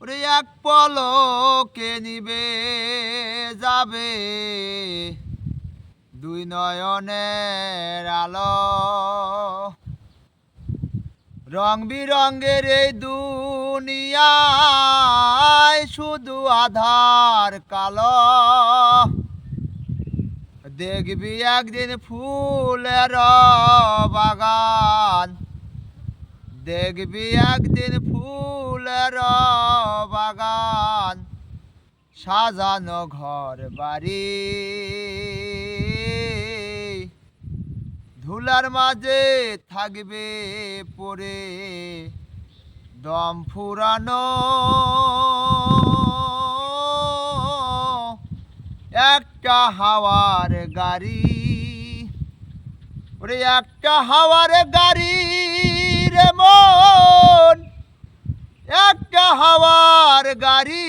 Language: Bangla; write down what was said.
ওরে এক পলকে নিবে যাবে দুই নয়নের আলো। রং বিরঙ্গের এই দুনিয়ায় শুধু আধার কালো। দেখবি একদিন ফুলের বাগান, দেখবি একদিন ফুলের বাগান, সাজানো ঘর বাড়ি। ধুলার মাঝে থাকবে পড়ে দম ফুরানো একটা হাওয়ার গাড়ি। ওরে একটা হাওয়ার গাড়ি রে মন, একটা হাওয়ার গাড়ি।